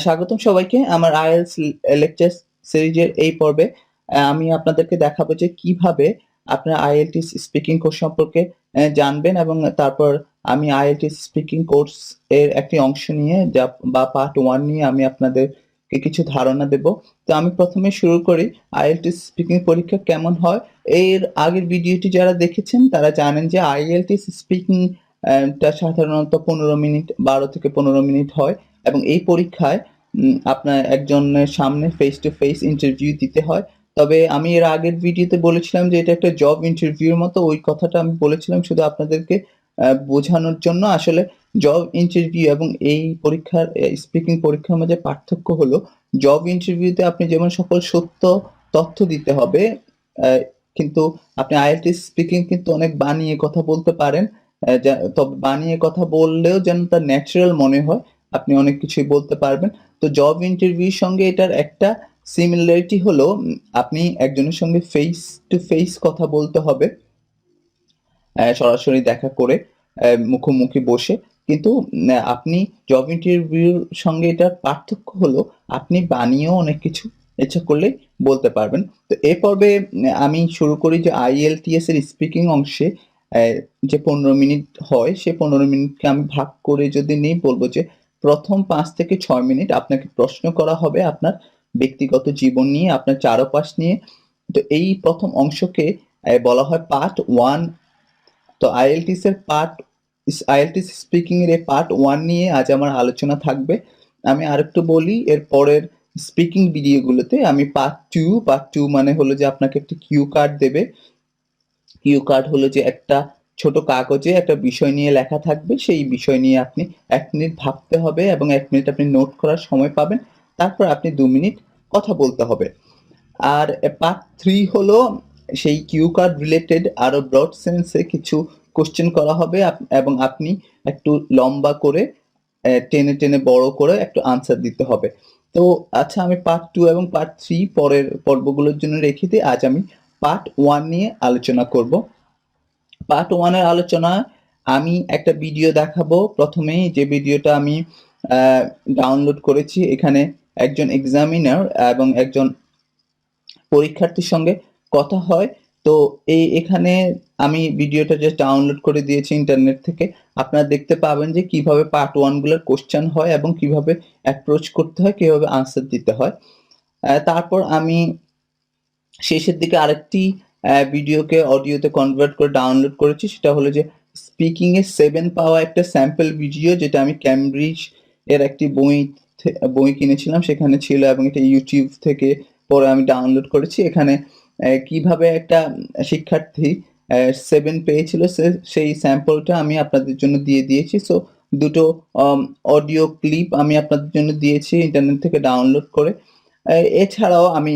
স্বাগতম সবাইকে আমার IELTS লেকচার সিরিজের এই পর্বে। আমি আপনাদেরকে দেখাবো যে কিভাবে আপনারা IELTS স্পিকিং কোর্স সম্পর্কে জানবেন এবং তারপর আমি IELTS স্পিকিং কোর্স এর একটি অংশ নিয়ে বা পার্ট 1 নিয়ে আমি আপনাদেরকে কিছু ধারণা দেব। তো আমি প্রথমে শুরু করি IELTS স্পিকিং পরীক্ষা কেমন হয়। এর আগের ভিডিওটি যারা দেখেছেন তারা জানেন যে IELTS স্পিকিং টা সাধারণত 15 মিনিট 12 থেকে 15 মিনিট হয় এবং এই পরীক্ষায় আপনার একজনের সামনে ফেস টু ফেস ইন্টারভিউ দিতে হয়। তবে আমি এর আগের ভিডিওতে বলেছিলাম যে এটা একটা জব ইন্টারভিউর মতো, ওই কথাটা আমি বলেছিলাম শুধু আপনাদেরকে বোঝানোর জন্য। আসলে জব ইন্টারভিউ এবং এই পরীক্ষার স্পিকিং পরীক্ষার মাঝে পার্থক্য হলো, জব ইন্টারভিউতে আপনি যেমন সকল সত্য তথ্য দিতে হবে, কিন্তু আপনি IELTS স্পিকিং কিন্তু অনেক বানিয়ে কথা বলতে পারেন। তবে বানিয়ে কথা বললেও যেন তার ন্যাচারাল মনে হয়, আপনি অনেক কিছুই বলতে পারবেন। তো জব ইন্টারভিউর সঙ্গে এটার একটা সিমিলারিটি হলো, আপনি একজনের সঙ্গে ফেস টু ফেস কথা বলতে হবে, সরাসরি দেখা করে, মুখোমুখি বসে। কিন্তু আপনি জব ইন্টারভিউর সঙ্গে এটার পার্থক্য হলো আপনি বানিয়েও অনেক কিছু ইচ্ছা করলেই বলতে পারবেন। তো এ পর্বে আমি শুরু করি যে IELTS এর স্পিকিং অংশে যে 15 মিনিট হয়, সে 15 মিনিটকে আমি ভাগ করে যদি নিই, বলব যে প্রথম 5 থেকে 6 মিনিট আপনাকে প্রশ্ন করা হবে আপনার ব্যক্তিগত জীবন নিয়ে, আপনার চারপাশ নিয়ে। তো এই প্রথম অংশকে বলা হয় পার্ট 1। তো IELTS স্পিকিং এর পার্ট 1 নিয়ে আজ আমার আলোচনা থাকবে। আমি আরেকটু বলি, এর পরের স্পিকিং ভিডিওগুলোতে আমি পার্ট 2 মানে হলো যে আপনাকে একটা কিউ কার্ড দেবে। কিউ কার্ড হলো যে একটা ছোট কাগজে একটা বিষয় নিয়ে লেখা থাকবে, সেই বিষয় নিয়ে আপনি 1 মিনিট ভাবতে হবে এবং 1 মিনিট আপনি নোট করার সময় পাবেন। তারপর আপনি 2 মিনিট কথা বলতে হবে। আর পার্ট 3 হলো সেই কিউ কার্ড রিলেটেড আরো ব্রড সেন্সে কিছু কোশ্চেন করা হবে, এবং আপনি একটু লম্বা করে টেনে টেনে বড় করে একটু আনসার দিতে হবে। তো আচ্ছা, আমি পার্ট 2 এবং পার্ট 3 পরের পর্বগুলোর জন্য রেখে দিই। আজ আমি পার্ট 1 নিয়ে আলোচনা করব। পার্ট 1 এর আলোচনা আমি একটা ভিডিও দেখাবো। প্রথমেই যে ভিডিওটা আমি ডাউনলোড করেছি, এখানে একজন এক্সামিনার এবং একজন পরীক্ষার্থীর সঙ্গে কথা হয়। তো এখানে আমি ভিডিওটা জাস্ট ডাউনলোড করে দিয়েছি ইন্টারনেট থেকে। আপনারা দেখতে পাবেন যে কিভাবে পার্ট 1 গুলোর কোশ্চেন হয় এবং কিভাবে অ্যাপ্রোচ করতে হয়, কিভাবে আনসার দিতে হয়। তারপর আমি শেষের দিকে আরেকটি ভিডিওকে অডিওতে কনভার্ট করে ডাউনলোড করেছি। সেটা হলো যে স্পিকিং এর 7 পাওয়া একটা স্যাম্পল ভিডিও, যেটা আমি ক্যামব্রিজ এর একটি বই কিনেছিলাম, সেখানে ছিল, এবং এটা ইউটিউব থেকে পরে আমি ডাউনলোড করেছি। এখানে কিভাবে একটা শিক্ষার্থী 7 পেয়েছিল সেই স্যাম্পলটা আমি আপনাদের জন্য দিয়ে দিয়েছি। সো দুটো অডিও ক্লিপ আমি আপনাদের জন্য দিয়েছি ইন্টারনেট থেকে ডাউনলোড করে। এছাড়াও আমি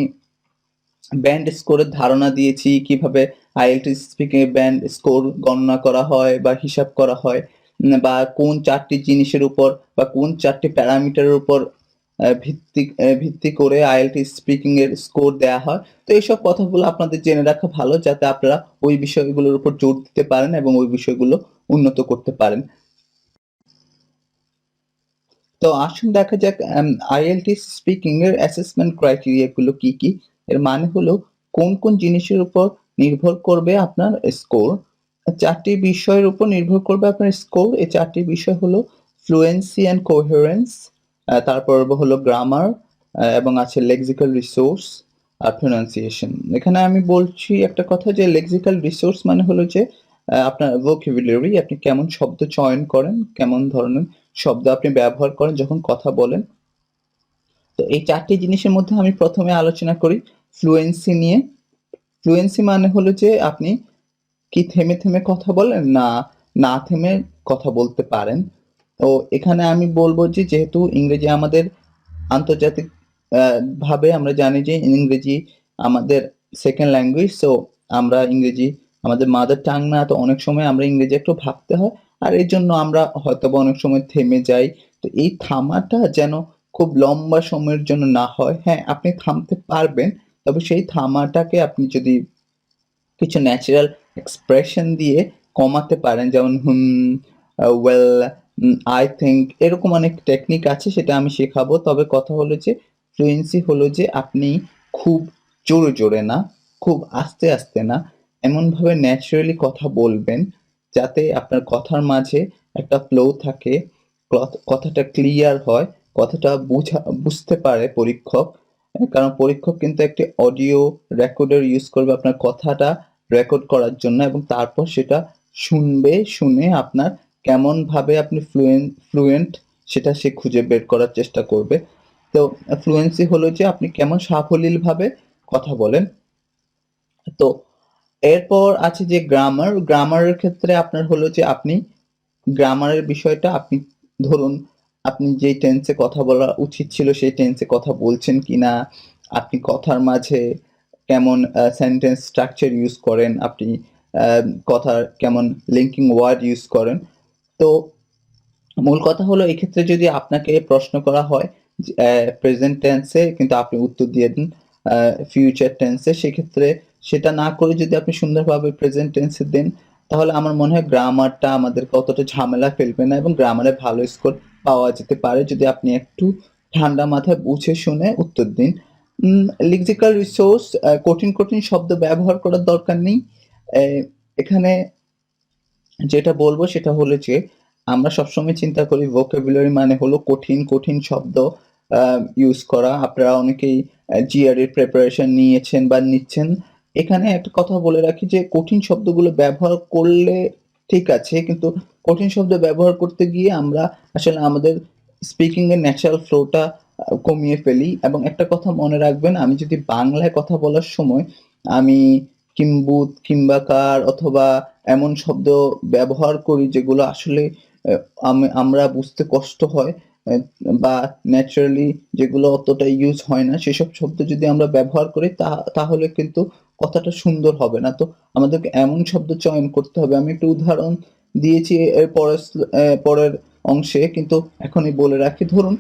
ব্যান্ড স্কোরের ধারণা দিয়েছি, কিভাবে IELTS স্পিকিং এর ব্যান্ড স্কোর গণনা করা হয় বা হিসাব করা হয়, বা কোন 4টি জিনিসের উপর বা কোন 4টি প্যারামিটারের উপর ভিত্তি করে IELTS স্পিকিং এর স্কোর দেয়া হয়। তো এইসব কথাগুলো আপনাদের জেনে রাখা ভালো, যাতে আপনারা ওই বিষয়গুলোর উপর জোর দিতে পারেন এবং ওই বিষয়গুলো উন্নত করতে পারেন। তো আসুন দেখা যাক IELTS স্পিকিং এর অ্যাসেসমেন্ট ক্রাইটেরিয়া গুলো কি কি। এর মানে হলো কোন কোন জিনিসের উপর নির্ভর করবে আপনার স্কোর। 4টি বিষয়ের উপর নির্ভর করবে আপনার স্কোর। এই 4টি বিষয় হলো ফ্লুয়েন্সি অ্যান্ড কোহেরেন্স, তারপর হলো গ্রামার, এবং আছে লেক্সিক্যাল রিসোর্স আর প্রনাউন্সিয়েশন। এখানে আমি বলছি একটা কথা, যে লেক্সিক্যাল রিসোর্স মানে হলো যে আপনার ভোকাবুলারি, আপনি কেমন শব্দ চয়ন করেন, কেমন ধরনের শব্দ আপনি ব্যবহার করেন যখন কথা বলেন। তো এই 4টি জিনিসের মধ্যে আমি প্রথমে আলোচনা করি ফ্লুয়েন্সি নিয়ে। ফ্লুয়েন্সি মানে হলো যে আপনি কি থেমে থেমে কথা বলেন, না না থেমে কথা বলতে পারেন। তো এখানে আমি বলবো যে যেহেতু ইংরেজি আমাদের আন্তর্জাতিক ভাবে আমরা জানি যে ইংরেজি আমাদের সেকেন্ড ল্যাঙ্গুয়েজ, সো আমরা ইংরেজি আমাদের মাদার টাং না, তো অনেক সময় আমরা ইংরেজি একটু ভাবতে হয়, আর এর জন্য আমরা হয়তোবা অনেক সময় থেমে যাই। তো এই থামাটা যেন খুব লম্বা সময়ের জন্য না হয়। হ্যাঁ, আপনি থামতে পারবেন, তবে সেই থামাটাকে আপনি যদি কিছু ন্যাচারাল এক্সপ্রেশন দিয়ে কমাতে পারেন, যেমন ওয়েল, আই থিংক এরকম অনেক টেকনিক আছে, সেটা আমি শেখাবো। তবে কথা হলো যে ফ্লুয়েন্সি হলো যে আপনি খুব জোরে, জোরে না, খুব আস্তে, আস্তে না, এমনভাবে ন্যাচারালি কথা বলবেন যাতে আপনার কথার মাঝে একটা ফ্লো থাকে, কথাটা ক্লিয়ার হয়, কথাটা বুঝতে পারে পরীক্ষক। কারণ পরীক্ষক কিন্তু একটি অডিও রেকর্ডার ইউজ করবে আপনার কথাটা রেকর্ড করার জন্য এবং তারপর সেটা শুনবে, শুনে আপনার কেমনভাবে আপনি ফ্লুয়েন্ট সেটা সে খুঁজে বের করার চেষ্টা করবে। তো ফ্লুয়েন্সি হলো যে আপনি কেমন সাবলীলভাবে কথা বলেন। তো এরপর আছে যে গ্রামার। গ্রামারের ক্ষেত্রে আপনার হলো যে আপনি গ্রামারের বিষয়টা আপনি ধরুন আপনি যেই টেন্সে কথা বলা উচিত ছিল সেই টেন্সে কথা বলছেন কিনা, আপনি কথার মাঝে কেমন সেন্টেন্স স্ট্রাকচার ইউজ করেন, আপনি কথার কেমন লিঙ্কিং ওয়ার্ড ইউজ করেন। তো মূল কথা হলো এক্ষেত্রে যদি আপনাকে প্রশ্ন করা হয় প্রেজেন্ট টেন্সে কিন্তু আপনি উত্তর দিয়ে দিন ফিউচার টেন্সে, সেক্ষেত্রে সেটা না করে যদি আপনি সুন্দরভাবে প্রেজেন্ট টেন্সে দেন তাহলে আমার মনে হয় গ্রামারটা আমাদেরকে অতটা ঝামেলা ফেলবে না এবং গ্রামারে ভালো স্কোর পাওয়া যেতে পারে যদি আপনি একটু ঠান্ডা মাথায় বুঝে শুনে উত্তর দিন। লিক্সিক্যাল রিসোর্স, কঠিন কঠিন শব্দ ব্যবহার করার দরকার নেই। এখানে যেটা বলবো সেটা হলো যে আমরা সবসময় চিন্তা করি ভোকাবুলারি মানে হলো কঠিন কঠিন শব্দ ইউজ করা। আপনারা অনেকেই জিআরই প্রিপারেশন নিয়েছেন বা নিচ্ছেন। এখানে একটা কথা বলে রাখি যে কঠিন শব্দগুলো ব্যবহার করলে ঠিক আছে, কিন্তু কঠিন শব্দ ব্যবহার করতে গিয়ে আমরা আসলে আমাদের স্পিকিং এর ন্যাচারাল ফ্লোটা কমিয়ে ফেলি। এবং একটা কথা মনে রাখবেন, আমি যদি বাংলায় কথা বলার সময় আমি কিম্বুত, কিংবাকার অথবা এমন শব্দ ব্যবহার করি যেগুলো আসলে আমরা বুঝতে কষ্ট হয়, বা ন্যাচারালি যেগুলো অতটা ইউজ হয় না সেসব শব্দ যদি আমরা ব্যবহার করি তাহলে কিন্তু কথাটা সুন্দর হবে না। তো আমাদেরকে এমন শব্দ চয়ন করতে হবে। আমি একটা উদাহরণ দিয়েছি এর পরের অংশে, কিন্তু এখনই বলে রাখি। ধরুন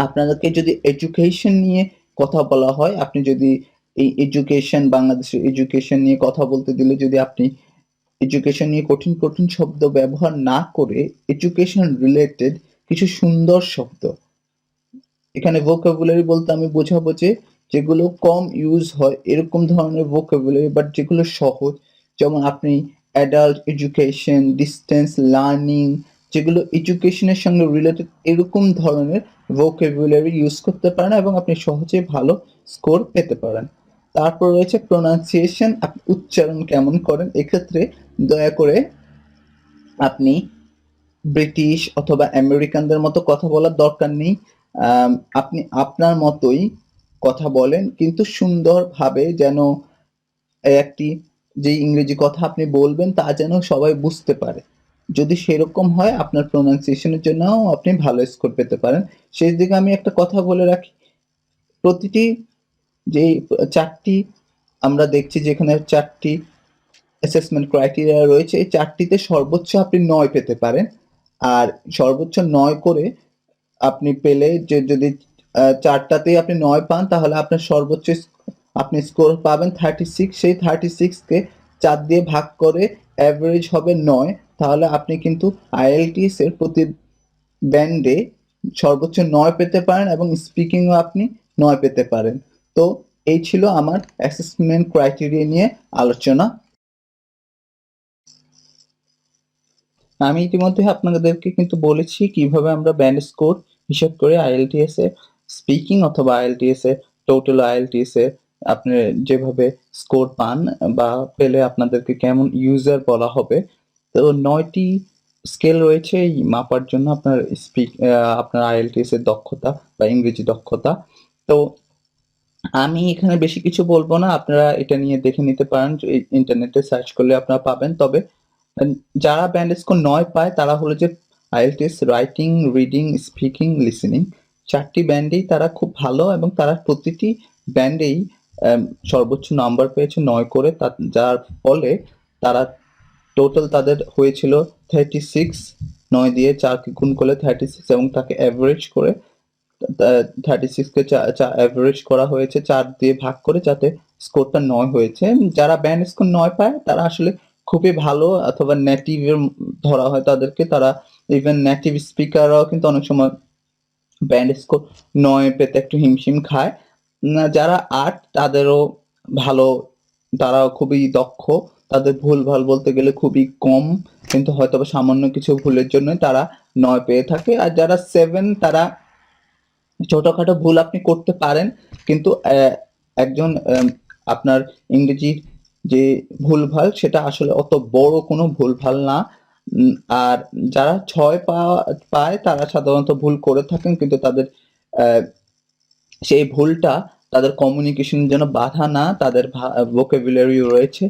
আপনাদেরকে যদি এডুকেশন নিয়ে কথা বলা হয়, আপনি যদি এই এডুকেশন, বাংলাদেশের এডুকেশন নিয়ে কথা বলতে দিলে যদি আপনি এডুকেশন নিয়ে কঠিন কঠিন শব্দ ব্যবহার না করে এডুকেশন রিলেটেড কিছু সুন্দর শব্দ, এখানে ভোকাবুলারি বলতে আমি বোঝাবো যে যেগুলো কম ইউজ হয় এরকম ধরনের ভোকাবুলারি, বাট যেগুলো সহজ, যেমন আপনি অ্যাডাল্ট এডুকেশন, ডিস্টেন্স লার্নিং, যেগুলো এডুকেশনের সঙ্গে রিলেটেড এরকম ধরনের ভোকাবুলারি ইউজ করতে পারেন এবং আপনি সহজে ভালো স্কোর পেতে পারেন। তারপর রয়েছে প্রোনাউন্সিয়েশন, আপনি উচ্চারণ কেমন করেন। এক্ষেত্রে দয়া করে আপনি ব্রিটিশ অথবা আমেরিকানদের মতো কথা বলার দরকার নেই। আপনি আপনার মতোই কথা বলেন, কিন্তু সুন্দরভাবে, যেন একটি যে ইংরেজি কথা আপনি বলবেন তা যেন সবাই বুঝতে পারে। যদি সেরকম হয় আপনার প্রোনাউন্সিয়েশনের জন্যও আপনি ভালো স্কোর পেতে পারেন। শেষ দিকে আমি একটা কথা বলে রাখি, প্রতিটি যেই ৪ টি আমরা দেখছি যে এখানে ৪ টি অ্যাসেসমেন্ট ক্রাইটেরিয়া রয়েছে, এই ৪ টিতে সর্বোচ্চ আপনি ৯ পেতে পারেন। আর সর্বোচ্চ ৯ করে আপনি পেলে যে যদি ৪ টাতেই আপনি ৯ পান তাহলে আপনার সর্বোচ্চ আপনি স্কোর পাবেন 36। সেই 36 কে ৪ দিয়ে ভাগ করে এভারেজ হবে ৯। তাহলে আপনি কিন্তু IELTS এর প্রতি ব্যান্ডে সর্বোচ্চ ৯ পেতে পারেন এবং স্পিকিং ও আপনি ৯ পেতে পারেন। তো এই ছিল আমার অ্যাসেসমেন্ট ক্রাইটেরিয়া নিয়ে আলোচনা। আমি ইতিমধ্যে আপনাদেরকে কিন্তু বলেছি কিভাবে আমরা ব্যান্ড স্কোর হিসাব করে IELTS এ স্পিকিং অথবা IELTS এ টোটাল IELTS এ আপনি যেভাবে স্কোর পান বা পেলে আপনাদেরকে কেমন ইউজার বলা হবে। তো ৯ টি স্কেল রয়েছে এই মাপার জন্য আপনার IELTS এর দক্ষতা বা ইংরেজি দক্ষতা। তো আমি এখানে বেশি কিছু বলব না। আপনারা এটা নিয়ে দেখে নিতে পারেন। ইন্টারনেটে সার্চ করলে আপনারা পাবেন। তবে যারা ব্যান্ড স্কোর ৯ পায় তারা হলো যে IELTS writing, reading, speaking, listening ৪ টি ব্যান্ডেই তারা খুব ভালো এবং তারা প্রতিটি ব্যান্ডেই সর্বোচ্চ নাম্বার পেয়েছে ৯ করে। যার ফলে তারা টোটাল তাদের হয়েছিল 36, ৯ দিয়ে ৪ কে গুণ করলে 36 এবং তাকে এভারেজ করে 36 কে এভারেজ করা হয়েছে ৪ দিয়ে ভাগ করে, যাতে স্কোরটা ৯ হয়েছে। যারা ব্যান্ড স্কোর ৯ পায় তারা আসলে খুবই ভালো অথবা নেটিভ এর ধরা হয় তাদেরকে। তারা ইভেন নেটিভ স্পিকাররাও কিন্তু অনেক সময় ব্যান্ড স্কোর ৯ পেতে একটু হিমশিম খায়। যারা ৮ তাদেরও ভালো, তারাও খুবই দক্ষ। তাদের ভুলভাল বলতে গেলে খুবই কম। কিন্তু হয়তোবা সামান্য কিছু ভুলের জন্যই তারা ৯ পেয়ে থাকে। আর যারা ৭ তারা ছোটখাটো ভুল আপনি করতে পারেন। কিন্তু একজন আপনার ইংরেজির যে ভুলভাল সেটা আসলে অত বড় কোনো ভুলভাল না। উম আর যারা ৬ পায় তারা সাধারণত ভুল করে থাকেন কিন্তু তাদের অ্যা সেই ভুলটা তাদের কমিউনিকেশনের জন্য বাধা না, তাদের vocabulary রয়েছে।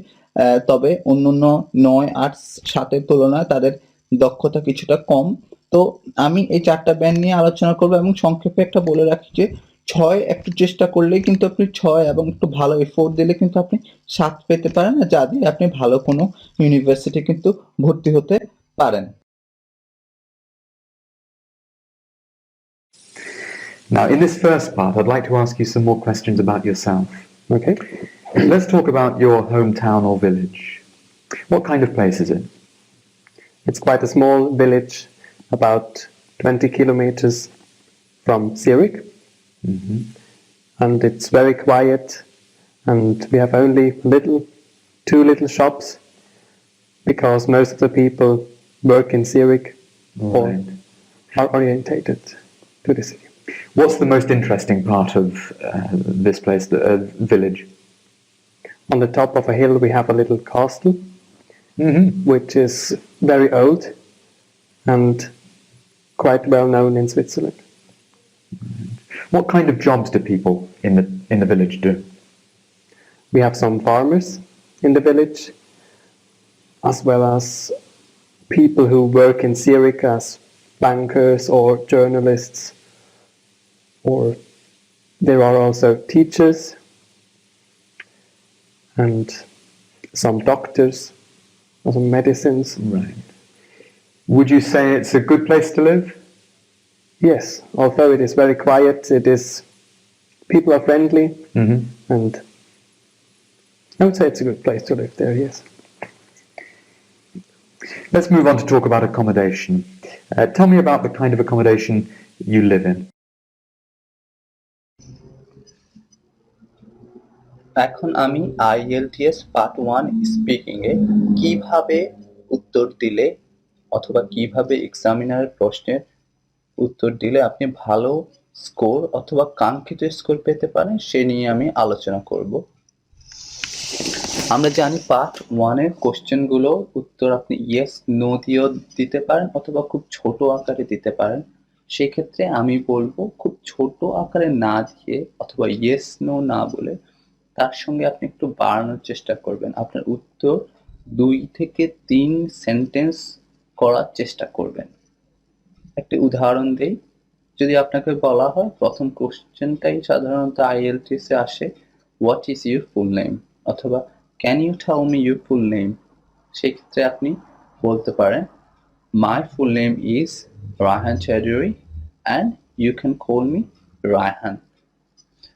তবে অন্যান্য ৯, ৮, ৭ এর তুলনায় তাদের দক্ষতা কিছুটা কম। তো আমি এই ৪ টা ব্যান্ড নিয়ে আলোচনা করব এবং সংক্ষেপে একটা বলে রাখি যে ৬ একটু চেষ্টা করলেই কিন্তু আপনি ৬ এবং একটু ভালো এফোর্ট দিলে কিন্তু আপনি ৭ পেতে পারেন। আর যা দিয়ে আপনি ভালো কোনো ইউনিভার্সিটি কিন্তু ভর্তি হতে পারেন। Now, in this first part, I'd like to ask you some more questions about yourself. Okay. Let's talk about your hometown or village. What kind of place is it? It's quite a small village, about 20 kilometers from Zurich. And it's very quiet, and we have only two little shops because most of the people work in Zurich or are orientated to the city. What's the most interesting part of this place, the village? On the top of a hill we have a little castle, which is very old and quite well known in Switzerland. What kind of jobs do people in the village do? We have some farmers in the village, as well as people who work in Zurich as bankers or journalists, or there are also teachers and some doctors, or some medicines. Right. Would you say it's a good place to live? Yes, although it is very quiet, people are friendly, and I would say it's a good place to live there, yes. Let's move on to talk about accommodation. Tell me about the kind of accommodation you live in. এখন আমি IELTS part 1 speaking এ কিভাবে উত্তর দিলে অথবা কিভাবে এক্সামিনারের প্রশ্নের উত্তর দিলে আপনি ভালো স্কোর অথবা কাঙ্ক্ষিত স্কোর পেতে পারেন সে নিয়ে আমি আলোচনা করব। আমরা জানি পার্ট 1 এর কোশ্চেনগুলো উত্তর আপনি ইয়েস নো দিয়েও দিতে পারেন অথবা খুব ছোট আকারে দিতে পারেন। সেই ক্ষেত্রে আমি বলবো খুব ছোট আকারে না দিয়ে অথবা ইয়েস নো না বলে তার সঙ্গে আপনি একটু বাড়ানোর চেষ্টা করবেন। আপনার উত্তর 2 থেকে 3 সেন্টেন্স করার চেষ্টা করবেন। একটি উদাহরণ দেই, যদি আপনাকে বলা হয় প্রথম কোশ্চেনটাই সাধারণত IELTS এ আসে, what is your full name অথবা can you tell me your full name, সেক্ষেত্রে আপনি বলতে পারেন my full name is Raihan Chowdhury and you can call me Raihan.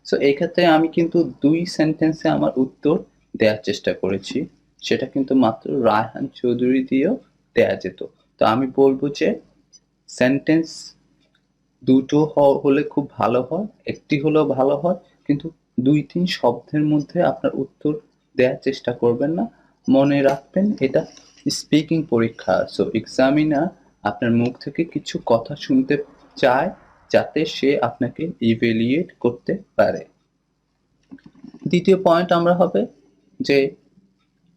So এই ক্ষেত্রে আমি কিন্তু 2 সেন্টেন্সে আমার উত্তর দেওয়ার চেষ্টা করেছি, সেটা কিন্তু মাত্র রায়হান চৌধুরী দিয়েও দেয়া যেত। তো আমি বলবো যে সেন্টেন্স দুটো হলে খুব ভালো হয়, একটি হলেও ভালো হয়, কিন্তু 2-3 শব্দের মধ্যে আপনার উত্তর দেওয়ার চেষ্টা করবেন না। মনে রাখবেন এটা স্পিকিং পরীক্ষা, সো এক্সামিনার আপনার মুখ থেকে কিছু কথা শুনতে চায় যাতে সে আপনাকে ইভ্যালুয়েট করতে পারে। দ্বিতীয় পয়েন্ট আমরা হবে যে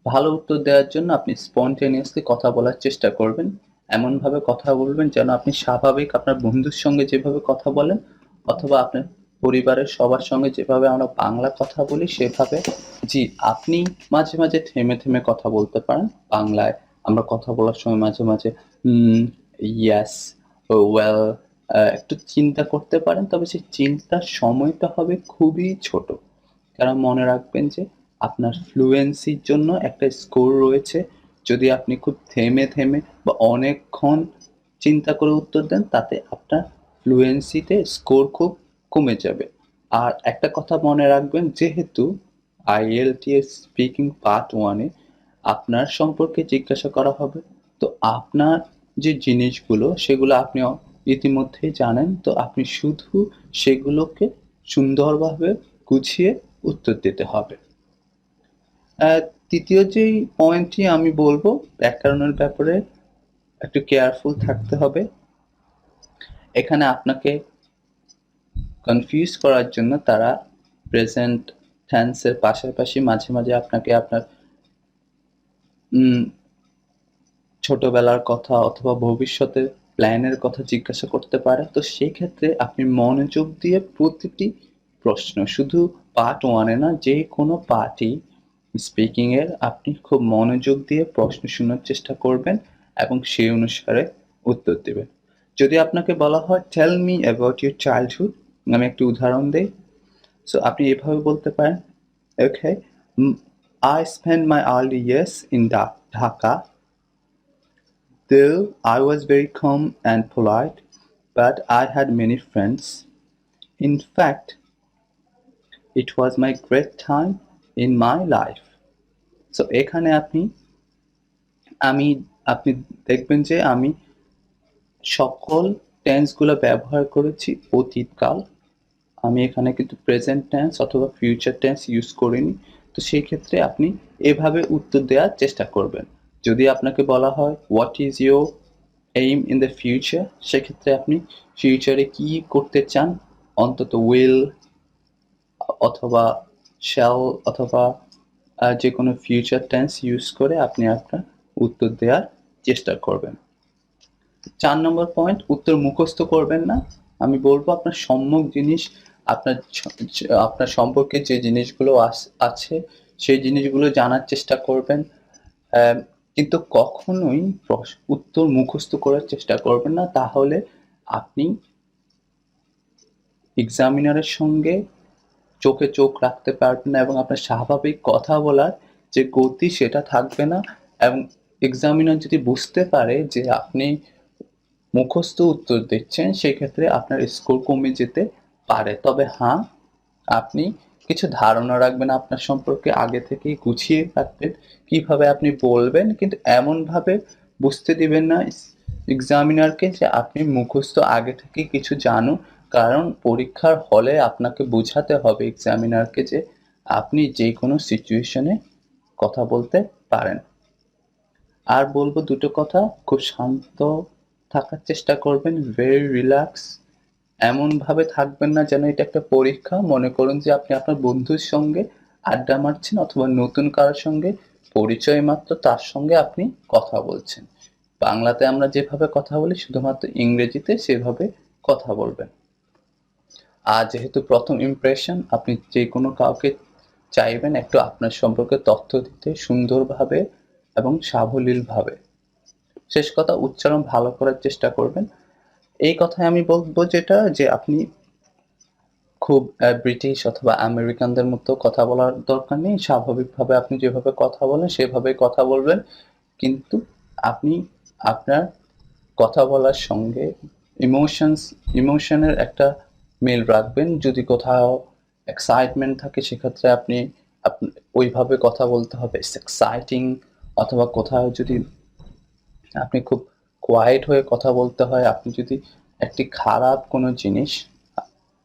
ভালো উত্তর দেওয়ার জন্য আপনি স্পন্টেনিয়াসলি কথা বলার চেষ্টা করবেন। এমনভাবে কথা বলবেন যেন আপনি স্বাভাবিক আপনার বন্ধুর সঙ্গে যেভাবে কথা বলেন অথবা আপনার পরিবারের সবার সঙ্গে যেভাবে আমরা বাংলা কথা বলি সেভাবে। জি, আপনি মাঝে মাঝে থেমে থেমে কথা বলতে পারেন বাংলায়। আমরা কথা বলার সময় মাঝে মাঝে ইয়েস, ওয়েল একটু চিন্তা করতে পারেন, তবে সেই চিন্তার সময়টা হবে খুবই ছোট। কারণ মনে রাখবেন যে আপনার ফ্লুয়েন্সির জন্য একটা স্কোর রয়েছে। যদি আপনি খুব থেমে থেমে বা অনেকক্ষণ চিন্তা করে উত্তর দেন তাতে আপনার ফ্লুয়েন্সিতে স্কোর খুব কমে যাবে। আর একটা কথা মনে রাখবেন, যেহেতু IELTS স্পিকিং পার্ট 1 এ আপনার সম্পর্কে জিজ্ঞাসা করা হবে, তো আপনার যে জিনিসগুলো সেগুলো আপনি ইতিমধ্যেই জানেন, তো আপনি শুধু সেগুলোকে সুন্দরভাবে গুছিয়ে উত্তর দিতে হবে। তৃতীয় যেই পয়েন্টটি আমি বলবো, ব্যাকরণের ব্যাপারে একটু কেয়ারফুল থাকতে হবে। এখানে আপনাকে কনফিউজ করার জন্য তারা প্রেজেন্ট টেন্সের পাশাপাশি মাঝে মাঝে আপনাকে আপনার ছোটবেলার কথা অথবা ভবিষ্যতের প্ল্যানের কথা জিজ্ঞাসা করতে পারে। তো সেই ক্ষেত্রে আপনি মনোযোগ দিয়ে প্রতিটি প্রশ্ন, শুধু পার্ট 1 এ না, যে কোনো পার্টই স্পিকিং এর আপনি খুব মনোযোগ দিয়ে প্রশ্ন শোনার চেষ্টা করবেন এবং সেই অনুসারে উত্তর দিবেন। যদি আপনাকে বলা হয় tell me about your childhood, আমি একটি উদাহরণ দেই। সো আপনি এভাবে বলতে পারেন, ওকে, I spent my early years in Dhaka. Though I was very calm and polite, but I had many friends. In fact, it was my great time in my life. So এখানে আমি আপনি দেখবেন যে আমি সকল টেন্সগুলো ব্যবহার করেছি অতীতকাল। আমি এখানে কিন্তু প্রেজেন্ট টেন্স অথবা ফিউচার টেন্স ইউজ করিনি। তো সেই ক্ষেত্রে আপনি এভাবে উত্তর দেওয়ার চেষ্টা করবেন। যদি আপনাকে বলা হয় what is your aim in the future, সেক্ষেত্রে আপনি ফিউচারে কি করতে চান, অন্তত উইল অথবা শ্যাল অথবা যে কোনো ফিউচার টেন্স ইউজ করে আপনি আপনার উত্তর দেওয়ার চেষ্টা করবেন। 4 নম্বর পয়েন্ট, উত্তর মুখস্থ করবেন না। আমি বলবো আপনার সম্যক জিনিস, আপনার সম্পর্কে যে জিনিসগুলো আছে সেই জিনিসগুলো জানার চেষ্টা করবেন, কিন্তু কখনোই উত্তর মুখস্থ করার চেষ্টা করবেন না। তাহলে আপনি এক্সামিনারের সঙ্গে চোখে চোখ রাখতে পারবেন না এবং আপনার স্বাভাবিক কথা বলার যে গতি সেটা থাকবে না, এবং এক্সামিনার যদি বুঝতে পারে যে আপনি মুখস্থ উত্তর দিচ্ছেন, সেক্ষেত্রে আপনার স্কোর কমে যেতে পারে। তবে হ্যাঁ, আপনি কিছু ধারণা রাখবেন আপনার সম্পর্কে, আগে থেকেই গুছিয়ে রাখবেন কিভাবে আপনি বলবেন, কিন্তু এমনভাবে বুঝতে দিবেন না এক্সামিনারকে যে আপনি মুখস্থ আগে থেকেই কিছু জানো। কারণ পরীক্ষার হলে আপনাকে বোঝাতে হবে এক্সামিনারকে যে আপনি যে কোনো সিচুয়েশনে কথা বলতে পারেন। আর বলবো দুটো কথা, খুব শান্ত থাকার চেষ্টা করবেন, ভেরি রিল্যাক্স। এমনভাবে থাকবেন না যেন এটা একটা পরীক্ষা। মনে করুন যে আপনি আপনার বন্ধুর সঙ্গে আড্ডা মারছেন অথবা নতুন কারোর সঙ্গে পরিচয় মাত্র, তার সঙ্গে আপনি কথা বলছেন। বাংলাতে আমরা যেভাবে কথা বলি শুধুমাত্র ইংরেজিতে সেভাবে কথা বলবেন। আর যেহেতু প্রথম ইমপ্রেশন, আপনি যে কোনো কাউকে চাইবেন একটু আপনার সম্পর্কে তথ্য দিতে সুন্দরভাবে এবং সাবলীলভাবে। শেষ কথা, উচ্চারণ ভালো করার চেষ্টা করবেন। এই কথায় আমি বলবো যেটা, যে আপনি খুব ব্রিটিশ অথবা আমেরিকানদের মতো কথা বলার দরকার নেই। স্বাভাবিকভাবে আপনি যেভাবে কথা বলেন সেভাবেই কথা বলবেন, কিন্তু আপনি আপনার কথা বলার সঙ্গে ইমোশনের একটা মিল রাখবেন। যদি কোথাও এক্সাইটমেন্ট থাকে সেক্ষেত্রে আপনি ওইভাবে কথা বলতে হবে, ইটস এক্সাইটিং। অথবা কোথাও যদি আপনি খুব কোয়াইট হয়ে কথা বলতে হয়, আপনি যদি একটি খারাপ কোনো জিনিস,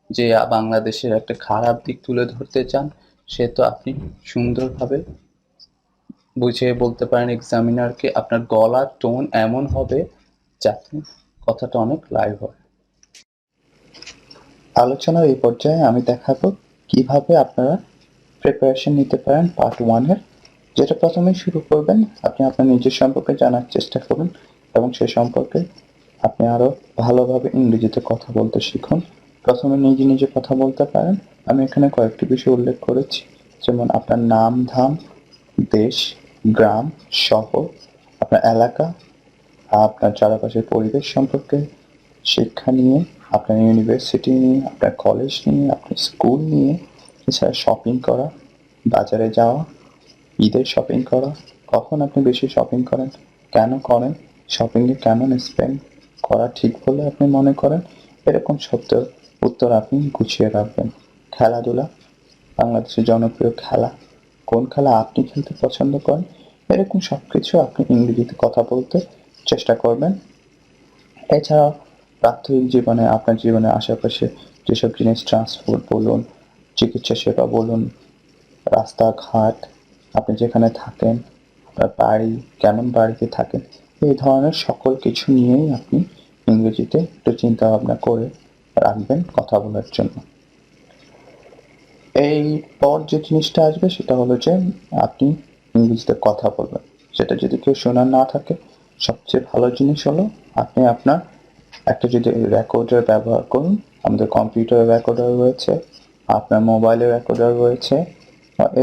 যে বাংলাদেশের একটা খারাপ দিক তুলে ধরতে চান, সে তো আপনি সুন্দরভাবে বুঝিয়ে বলতে পারেন এক্সামিনারকে। আপনার গলার টোন এমন হবে যাতে কথাটা অনেক লাইভ হয়। আলোচনার এই পর্যায়ে আমি দেখাবো কিভাবে আপনারা প্রিপারেশন নিতে পারেন পার্ট 1 এর। যেটা প্রথমেই শুরু করবেন, আপনি আপনার নিজের সম্পর্কে জানার চেষ্টা করুন এবং সে সম্পর্কে আপনি আরো ভালোভাবে ইংরেজিতে কথা বলতে শিখুন। প্রথমে নিজে নিজে কথা বলতে পারেন। আমি এখানে কয়েকটি বিষয় উল্লেখ করেছি, যেমন আপনার নাম ধাম, দেশ, গ্রাম, শহর, আপনার এলাকা, আপনার চারপাশের পরিবেশ সম্পর্কে, শিক্ষা নিয়ে, আপনার ইউনিভার্সিটি নিয়ে, আপনার কলেজ নিয়ে, আপনার স্কুল নিয়ে, এছাড়া শপিং করা, বাজারে যাওয়া, ঈদের শপিং করা, কখন আপনি বেশি শপিং করেন, কেন করেন, শপিংয়ে কেমন স্পেন্ড করা ঠিক বলে আপনি মনে করেন, এরকম সত্য উত্তর আপনি গুছিয়ে রাখবেন। খেলাধুলা, বাংলাদেশের জনপ্রিয় খেলা, কোন খেলা আপনি খেলতে পছন্দ করেন, এরকম সব কিছু আপনি ইংরেজিতে কথা বলতে চেষ্টা করবেন। এছাড়াও প্রাত্যহিক জীবনে আপনার জীবনের আশেপাশে যেসব জিনিস ট্রান্সপোর্ট বলুন, চিকিৎসা সেবা বলুন, রাস্তাঘাট, আপনি যেখানে থাকেন, আপনার বাড়ি, কেমন বাড়িতে থাকেন, এই ধরনের সকল কিছু নিয়েই আপনি ইংরেজিতে একটু চিন্তা ভাবনা করে রাখবেন কথা বলার জন্য। এরপর যে জিনিসটা আসবে সেটা হলো যে আপনি ইংরেজিতে কথা বলবেন। সেটা যদি কেউ শোনার না থাকে, সবচেয়ে ভালো জিনিস হলো আপনি আপনার একটা যদি রেকর্ডার ব্যবহার করুন। আমাদের কম্পিউটারে রেকর্ডার রয়েছে, আপনার মোবাইলে রেকর্ডার রয়েছে,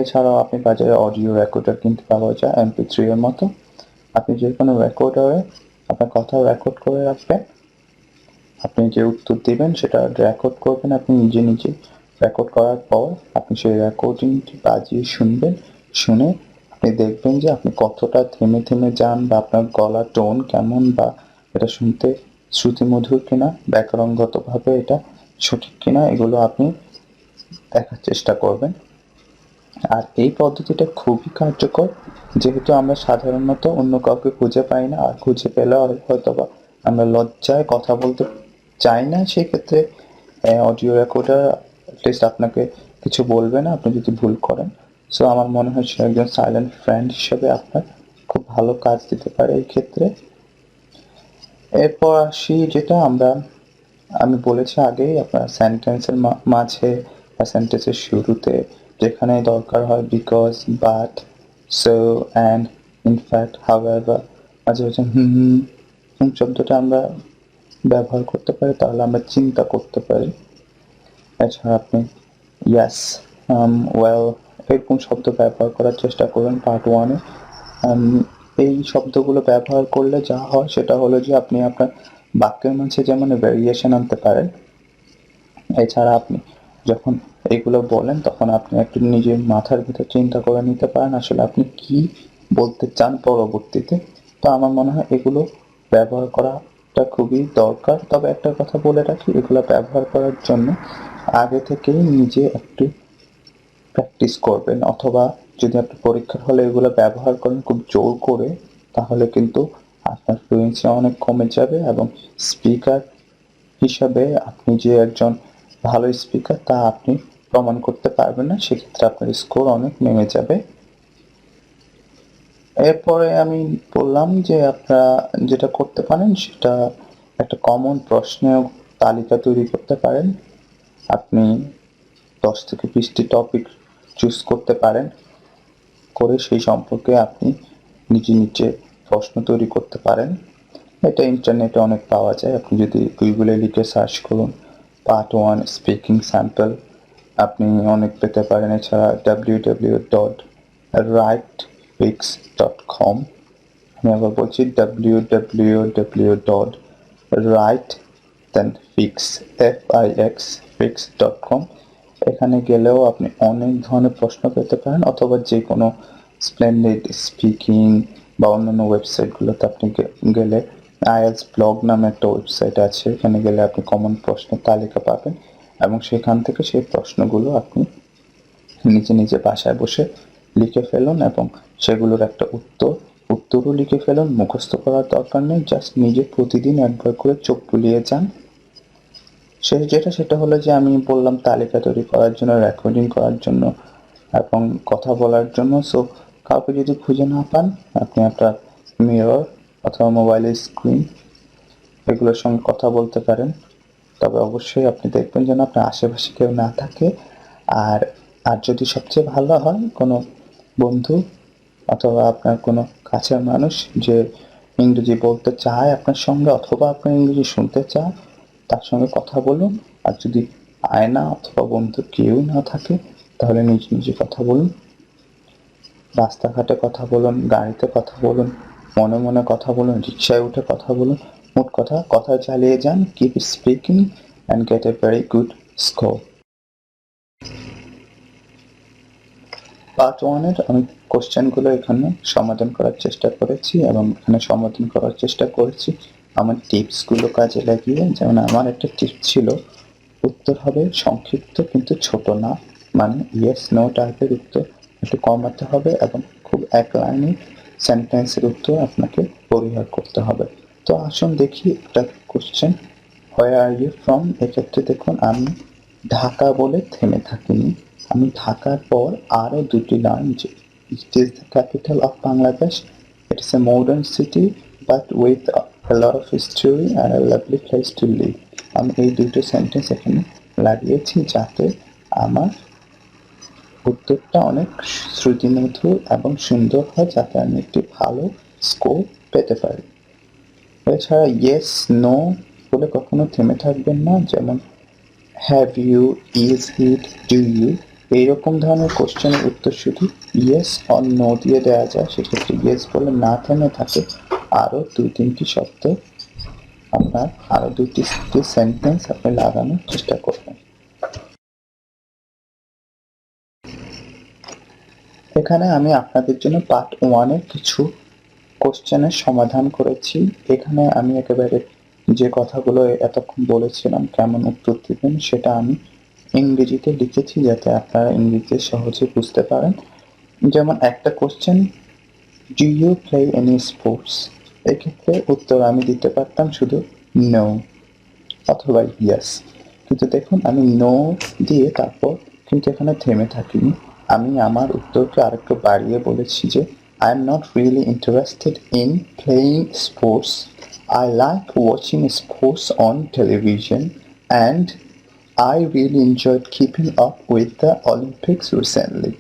এছাড়াও আপনি বাজারে অডিও রেকর্ডার কিনতে পাওয়া যায় MP3 এর মতো। আপনি যে কোনো রেকর্ডারে আপনার কথা রেকর্ড করে রাখবেন। আপনি যে উত্তর দিবেন সেটা রেকর্ড করবেন আপনি নিজে নিজে। রেকর্ড করার পর আপনি সেই রেকর্ডিংটি বাজিয়ে শুনবেন। শুনে আপনি দেখবেন যে আপনি কতটা থেমে থেমে যান বা আপনার গলার টোন কেমন, বা এটা শুনতে শ্রুতিমধুর কিনা, ব্যাকরণগতভাবে এটা সঠিক কিনা, এগুলো আপনি দেখার চেষ্টা করবেন। আর এই পদ্ধতিটা খুবই কার্যকর, যেহেতু আমরা সাধারণত অন্য কাউকে খুঁজে পাই না, আর খুঁজে পেলেও হয়তোবা আমরা লজ্জায় কথা বলতে চাই না। সেক্ষেত্রে অডিও রেকর্ডার অ্যাটলিস্ট আপনাকে কিছু বলবে না আপনি যদি ভুল করেন। সো আমার মনে হয় সে একজন সাইলেন্ট ফ্রেন্ড হিসেবে আপনার খুব ভালো কাজ দিতে পারে এই ক্ষেত্রে। এরপর আসি যেটা আমি বলেছি আগেই, আপনার সেন্টেন্সের মাঝে বা সেন্টেন্সের শুরুতে যেখানে দরকার হয় because, but, so, and, in fact, however, মাঝে মাঝে শব্দটা আমরা ব্যবহার করতে পারি, তাহলে আমরা চিন্তা করতে পারি। এছাড়া আপনি ইয়াস, ওয়েল, এরকম শব্দ ব্যবহার করার চেষ্টা করবেন পার্ট 1-এ। এই শব্দগুলো ব্যবহার করলে যা হয় সেটা হলো যে আপনি আপনার বাক্যের মাঝে যেমন ভেরিয়েশন আনতে পারেন। এছাড়া আপনি যখন এগুলো বলেন তখন আপনি একটু নিজের মাথার ভিতর চিন্তা করে নিতে পারেন আসলে আপনি কি বলতে চান পরবর্তীতে। তো আমার মনে হয় এগুলো ব্যবহার করাটা খুবই দরকার। তবে একটা কথা বলে রাখি, এগুলো ব্যবহার করার জন্য আগে থেকেই নিজে একটু প্র্যাকটিস করবেন, অথবা যদি আপনি পরীক্ষার হলে এগুলো ব্যবহার করেন খুব জোর করে, তাহলে কিন্তু আপনার ফ্লুয়েন্সি অনেক কমে যাবে এবং স্পিকার হিসাবে আপনি যে একজন ভালো স্পিকার তা আপনি প্রমাণ করতে পারবেন না। সেক্ষেত্রে আপনার স্কোর অনেক নেমে যাবে। এরপরে আমি বললাম যে আপনারা যেটা করতে পারেন সেটা একটা কমন প্রশ্নের তালিকা তৈরি করতে পারেন। আপনি 10 থেকে 20টি টপিক চুজ করতে পারেন, করে সেই সম্পর্কে আপনি নিজে নিজে প্রশ্ন তৈরি করতে পারেন। এটা ইন্টারনেটে অনেক পাওয়া যায়। আপনি যদি গুগলে লিখে সার্চ করুন পার্ট 1 স্পিকিং স্যাম্পল, আপনি অনেক পেতে পারেন। এছাড়া www.writefix.com, আমি আবার বলছি www.write-fix.com। এখানে গেলেও আপনি অনেক ধরনের প্রশ্ন পেতে পারেন, অথবা যে কোনো স্প্লেন্ডিড স্পিকিং বা অন্যান্য ওয়েবসাইটগুলোতে আপনি গেলে আইএলটিএস ব্লগ নামে একটা ওয়েবসাইট আছে, এখানে গেলে আপনি কমন প্রশ্নের তালিকা পাবেন এবং সেখান থেকে সেই প্রশ্নগুলো আপনি নিজে নিজে বাসায় বসে লিখে ফেলুন এবং সেগুলোর একটা উত্তরও লিখে ফেলুন। মুখস্থ করার দরকার নেই, জাস্ট নিজে প্রতিদিন একবার করে চোখ বুলিয়ে যান। সেটা হলো যে আমি বললাম তালিকা তৈরি করার জন্য, রেকর্ডিং করার জন্য এবং কথা বলার জন্য। সো কাউকে যদি খুঁজে না পান, আপনি আপনার মিরর অথবা মোবাইলের স্ক্রিন এগুলোর সঙ্গে কথা বলতে পারেন। তবে অবশ্যই আপনি দেখবেন যেন আপনার আশেপাশে কেউ না থাকে। আর যদি সবচেয়ে ভালো হয় কোনো বন্ধু অথবা আপনার কোনো কাছের মানুষ যে ইংরেজি বলতে চায় আপনার সঙ্গে, অথবা আপনার ইংরেজি শুনতে চায়, তার সঙ্গে কথা বলুন। আর যদি আয়না অথবা বন্ধু কেউ না থাকে, তাহলে নিজে নিজে কথা বলুন। রাস্তাঘাটে কথা বলুন, গাড়িতে কথা বলুন, মনে মনে কথা বলুন, রিক্সায় উঠে কথা বলুন। মোট কথা চালিয়ে যান। Keep speaking and get a very good score. Part 1-এর আমি কোশ্চেনগুলো এখানে সমাধান করার চেষ্টা করেছি এবং এখানে সমাধান করার চেষ্টা করেছি আমার টিপসগুলো কাজে লাগিয়ে। যেমন আমার একটা টিপস ছিল, উত্তর হবে সংক্ষিপ্ত কিন্তু ছোট না, মানে ইয়েস নো টাইপের উত্তর একটু কমাতে হবে এবং খুব এক লাইনে সেন্টেন্সের উত্তর আপনাকে পরিহার করতে হবে। তো আসুন দেখি একটা question, where are you from. এক্ষেত্রে দেখুন আমি ঢাকা বলে থেমে থাকিনি, আমি ঢাকার পর আরও দুটি লাইন, যে it is the capital of Bangladesh, it is a modern city but with a lot of history and a lovely place to live। আমি এই দুটো সেন্টেন্স এখানে লাগিয়েছি যাতে আমার উত্তরটা অনেক শ্রুতিমধুর এবং সুন্দর হয়, যাতে আমি একটি ভালো স্কোর পেতে পারি। এছাড়া ইয়েস নো বলে কখনো থেমে থাকবেন না, যেমন have you, is it, do you, এইরকম ধরনের কোশ্চেনের উত্তর শুধু ইয়েস অর নো দিয়ে দেওয়া যায়। সেক্ষেত্রে ইয়েস বলে না থেমে থাকে আরও দুই তিনটি শব্দ, আপনার আরও দুটি সেন্টেন্স আপনি লাগানোর চেষ্টা করবেন। এখানে আমি আপনাদের জন্য পার্ট 1-এর কিছু কোশ্চেনের সমাধান করেছি। এখানে আমি একেবারে যে কথাগুলো এতক্ষণ বলেছিলাম কেমন উত্তর দিবেন সেটা আমি ইংরেজিতে লিখেছি, যাতে আপনারা ইংরেজিতে সহজে বুঝতে পারেন। যেমন একটা question, do you play any sports, এক্ষেত্রে উত্তর আমি দিতে পারতাম শুধু নো অথবা ইয়েস, কিন্তু দেখুন আমি নো দিয়ে তারপর কিন্তু এখানে থেমে থাকিনি, আমি আমার উত্তরকে আরেকটু বাড়িয়ে বলেছি যে I am not really interested in playing sports. I like watching sports on television and I really enjoyed keeping up with the Olympics recently.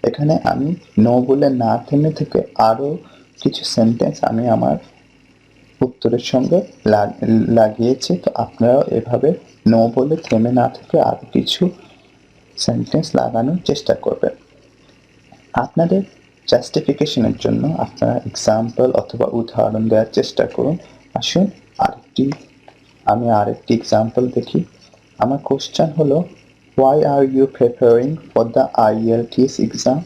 এখানে আমি নো বলে না থেমে থেকে আরও কিছু সেন্টেন্স আমি আমার উত্তরের সঙ্গে লাগিয়েছি। তো আপনারাও এভাবে নো বলে থেমে না থেকে আরও কিছু সেন্টেন্স লাগানোর চেষ্টা করবেন। আপনাদের জাস্টিফিকেশনের জন্য আপনারা এক্সাম্পল অথবা উদাহরণ দেওয়ার চেষ্টা করুন। আসুন আমি আরেকটি এক্সাম্পল দেখি। আমার কোশ্চেন হলো, why are you preparing for the IELTS exam.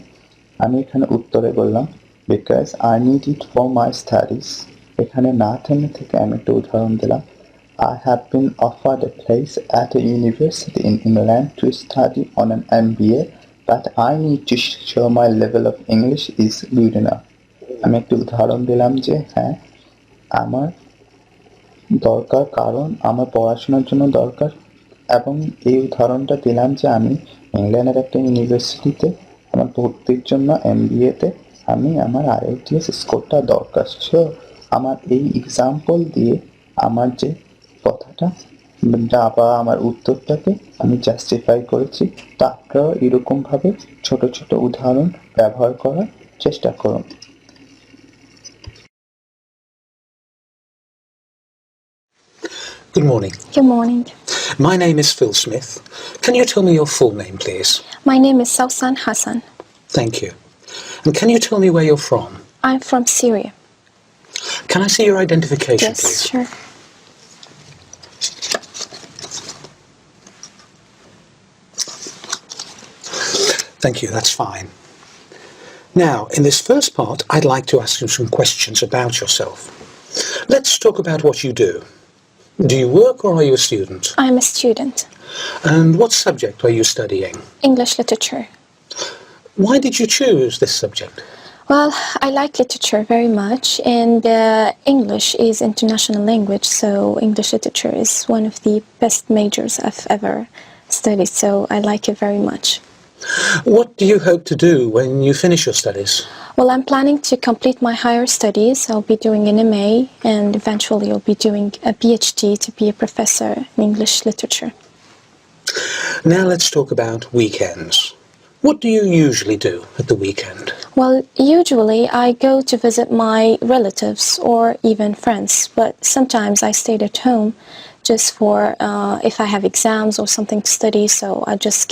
আমি এখানে উত্তরে বললাম, because I need it for my studies. এখানে না থেমে থেকে আমি একটা উদাহরণ দিলাম, I have been offered a place at a university in England to study on an MBA, but I need to show my level of English is good enough. আমি একটা উদাহরণ দিলাম যে হ্যাঁ আমার দরকার, কারণ আমার পড়াশোনার জন্য দরকার, এবং এই উদাহরণটা দিলাম যে আমি ইংল্যান্ডের একটা ইউনিভার্সিটিতে আমার ভর্তির জন্য MBA-তে আমি আমার IELTS স্কোরটা দরকার। সো আমার এই এক্সাম্পল দিয়ে আমার যে কথাটা বা আমার উত্তরটাকে আমি জাস্টিফাই করেছি। তো আপনারাও এরকমভাবে ছোট ছোট উদাহরণ ব্যবহার করার চেষ্টা করুন। Good morning. Good morning. My name is Phil Smith. Can you tell me your full name, please? My name is Sausan Hassan. Thank you. And can you tell me where you're from? I'm from Syria. Can I see your identification, Yes, please? sure. Thank you, that's fine. Now, in this first part, I'd like to ask you some questions about yourself. Let's talk about what you do. Do you work or are you a student? I'm a student. And what subject are you studying? English literature. Why did you choose this subject? Well, I like literature very much, and English is international language, so English literature is one of the best majors I've ever studied, so I like it very much. What do you hope to do when you finish your studies? Well, I'm planning to complete my higher studies. I'll be doing an MA, and eventually I'll be doing a PhD to be a professor in English literature. Now let's talk about weekends. What do you usually do at the weekend? Well, usually I go to visit my relatives or even friends, but sometimes I stayed at home just for if I have exams or something to study, so I just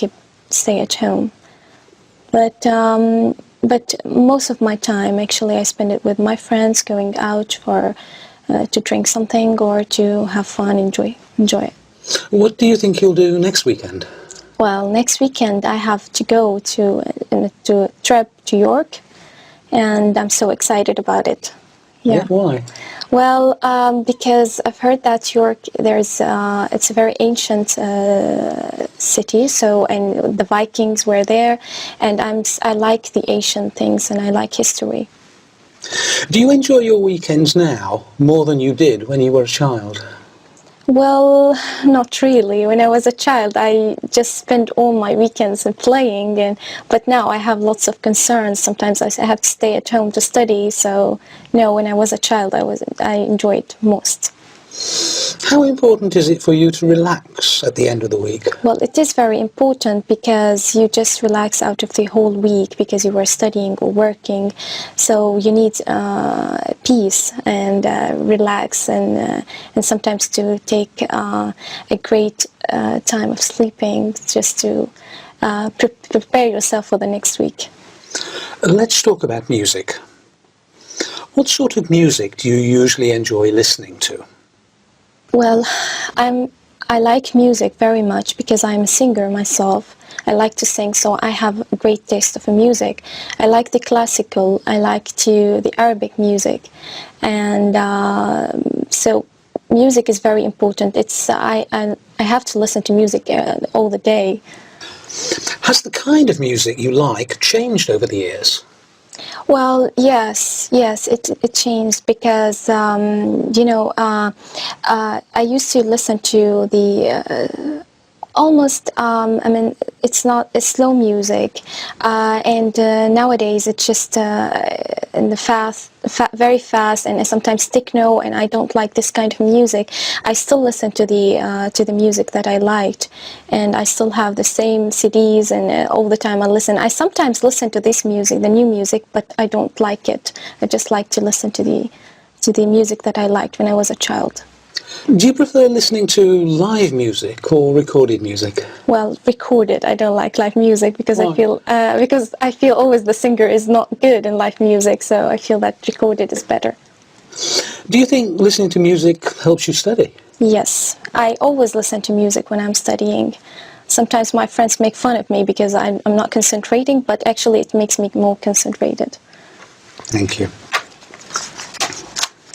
stay at home. But most of my time, actually, I spend it with my friends, going out for to drink something or to have fun, enjoy it. What do you think you'll do next weekend? Well, next weekend I have to go to a trip to York, and I'm so excited about it. Yeah. Why? Well, because I've heard that York, it's a very ancient city, and the Vikings were there, and I like the ancient things and I like history. Do you enjoy your weekends now more than you did when you were a child? Well, not really. When I was a child, I just spent all my weekends in playing, but now I have lots of concerns. Sometimes I have to stay at home to study. So, no, when I was a child, I enjoyed most. How important is it for you to relax at the end of the week? Well, it is very important because you just relax out of the whole week because you were studying or working. So you need peace and relax and sometimes to take a great time of sleeping just to prepare yourself for the next week. Let's talk about music. What sort of music do you usually enjoy listening to? Well, I like music very much because I'm a singer myself. I like to sing, so I have a great taste of music. I like the classical, I like the Arabic music, and so music is very important. I have to listen to music all the day. Has the kind of music you like changed over the years? Well, yes, it changed because I used to listen to the almost it's slow music, and nowadays it's just in the very fast and sometimes techno, and I don't like this kind of music. I still listen to the music that I liked, and I still have the same CDs, and all the time I listen. I sometimes listen to this music, the new music, but I don't like it. I just like to listen to the music that I liked when I was a child. Do you prefer listening to live music or recorded music? Well, recorded. I don't like live music because Why? I feel always the singer is not good in live music, so I feel that recorded is better. Do you think listening to music helps you study? Yes, I always listen to music when I'm studying. Sometimes my friends make fun of me because I'm not concentrating, but actually it makes me more concentrated. Thank you.